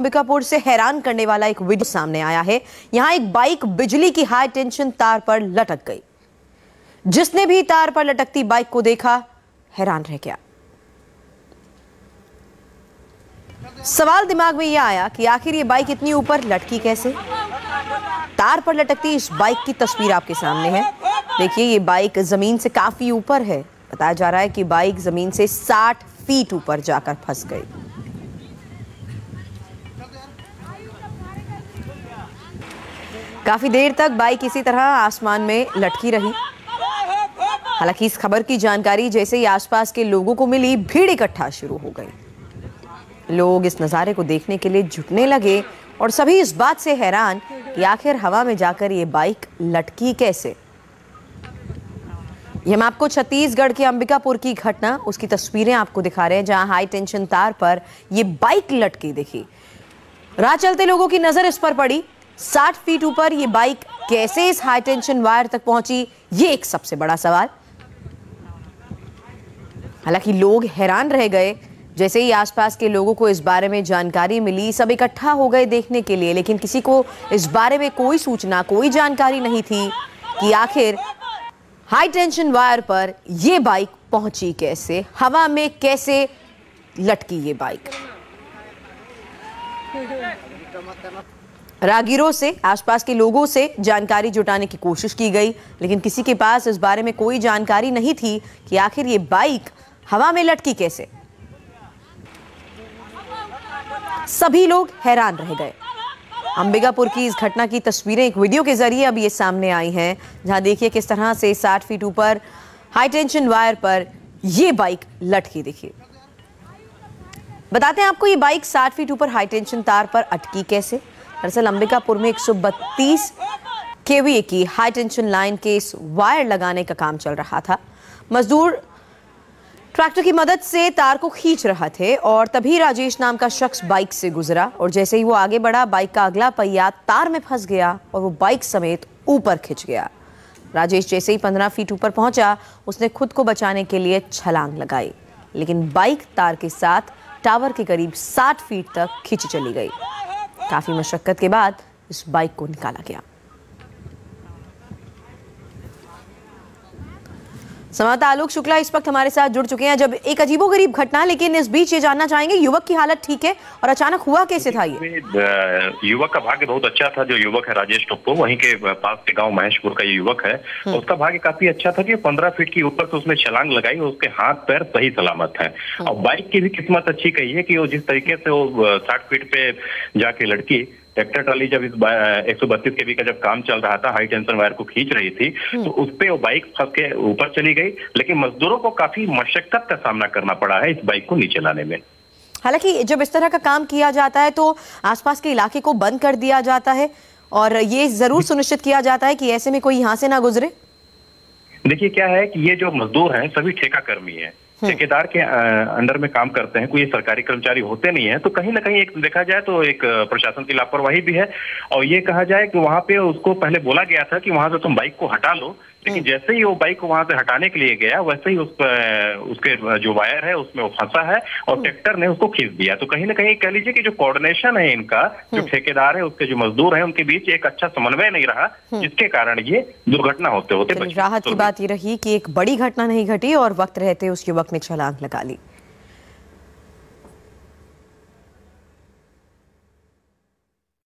अंबिकापुर से हैरान करने वाला एक वीडियो सामने आया है। यहां एक बाइक बिजली की हाई टेंशन तार पर लटक गई। जिसने भी तार पर लटकती बाइक को देखा हैरान रह गया। सवाल दिमाग में यह आया कि आखिर ये बाइक इतनी ऊपर लटकी कैसे। तार पर लटकती इस बाइक की तस्वीर आपके सामने है। देखिए, ये बाइक जमीन से काफी ऊपर है। बताया जा रहा है कि बाइक जमीन से 60 फीट ऊपर जाकर फंस गई। काफी देर तक बाइक इसी तरह आसमान में लटकी रही। हालांकि इस खबर की जानकारी जैसे ही आसपास के लोगों को मिली, भीड़ इकट्ठा शुरू हो गई। लोग इस नजारे को देखने के लिए जुटने लगे और सभी इस बात से हैरान कि आखिर हवा में जाकर ये बाइक लटकी कैसे। ये हम आपको छत्तीसगढ़ के अंबिकापुर की घटना, उसकी तस्वीरें आपको दिखा रहे हैं, जहां हाई टेंशन तार पर ये बाइक लटकी दिखी। राह चलते लोगों की नजर इस पर पड़ी। 60 फीट ऊपर ये बाइक कैसे इस हाई टेंशन वायर तक पहुंची, ये एक सबसे बड़ा सवाल। हालांकि लोग हैरान रह गए। जैसे ही आसपास के लोगों को इस बारे में जानकारी मिली, सब इकट्ठा हो गए देखने के लिए, लेकिन किसी को इस बारे में कोई सूचना, कोई जानकारी नहीं थी कि आखिर हाई टेंशन वायर पर यह बाइक पहुंची कैसे, हवा में कैसे लटकी ये बाइक। राहगीरों से, आसपास के लोगों से जानकारी जुटाने की कोशिश की गई, लेकिन किसी के पास इस बारे में कोई जानकारी नहीं थी कि आखिर ये बाइक हवा में लटकी कैसे। सभी लोग हैरान रह गए। अंबिकापुर की इस घटना की तस्वीरें एक वीडियो के जरिए अब ये सामने आई हैं, जहां देखिए किस तरह से 60 फीट ऊपर हाई टेंशन वायर पर ये बाइक लटकी दिखी। बताते हैं आपको, ये बाइक 60 फीट ऊपर हाई टेंशन तार पर अटकी कैसे। दरअसल अंबिकापुर में 132 केवीए की हाई टेंशन लाइन के इस वायर लगाने का काम चल रहा था। मजदूर ट्रैक्टर की मदद से तार को खींच रहा थे और तभी राजेश नाम का शख्स बाइक से गुजरा और जैसे ही वो आगे बढ़ा, बाइक का अगला पहिया तार में फंस गया और वो बाइक समेत ऊपर खिंच गया। राजेश जैसे ही 15 फीट ऊपर पहुंचा, उसने खुद को बचाने के लिए छलांग लगाई, लेकिन बाइक तार के साथ टावर के करीब 60 फीट तक खिंच चली गई। काफी मशक्कत के बाद इस बाइक को निकाला गया। संवाददाता आलोक शुक्ला इस वक्त हमारे साथ जुड़ चुके हैं। जब एक अजीबोगरीब घटना, लेकिन इस बीच ये जानना चाहेंगे, युवक की हालत ठीक है और अचानक हुआ कैसे था ये? युवक का भाग्य बहुत अच्छा था। जो युवक है राजेश टोप्पो, वहीं के पास के गांव महेशपुर का ये युवक है। उसका भाग्य काफी अच्छा था कि 15 फीट की ऊपर से उसने छलांग लगाई और उसके हाथ पैर सही सलामत है। और बाइक की भी किस्मत अच्छी कही है कि वो जिस तरीके से वो 60 फीट पे जाके लड़की, ट्रैक्टर ट्राली जब इस 132 केवी का जब काम चल रहा था, हाई टेंशन वायर को खींच रही थी, तो उस पे वो बाइक फंस के ऊपर चली गई। लेकिन मजदूरों को काफी मशक्कत का सामना करना पड़ा है इस बाइक को नीचे लाने में। हालांकि जब इस तरह का काम किया जाता है तो आसपास के इलाके को बंद कर दिया जाता है और ये जरूर सुनिश्चित किया जाता है कि ऐसे में कोई यहाँ से ना गुजरे। देखिए, क्या है कि ये जो मजदूर हैं सभी ठेका कर्मी है, ठेकेदार के अंडर में काम करते हैं, कोई सरकारी कर्मचारी होते नहीं है। तो कहीं ना कहीं एक देखा जाए तो एक प्रशासन की लापरवाही भी है। और ये कहा जाए कि वहां पे उसको पहले बोला गया था कि वहां से तुम बाइक को हटा लो, लेकिन जैसे ही वो बाइक को वहां से हटाने के लिए गया, वैसे ही उसके जो वायर है उसमें वो फंसा है और ट्रैक्टर ने उसको खींच दिया। तो कहीं ना कहीं कह लीजिए कि जो कोऑर्डिनेशन है इनका, जो ठेकेदार है उसके जो मजदूर है, उनके बीच एक अच्छा समन्वय नहीं रहा, जिसके कारण ये दुर्घटना होते होते राहत की बात ये रही कि एक बड़ी घटना नहीं घटी और वक्त रहते उस युवक ने छलांग लगा ली।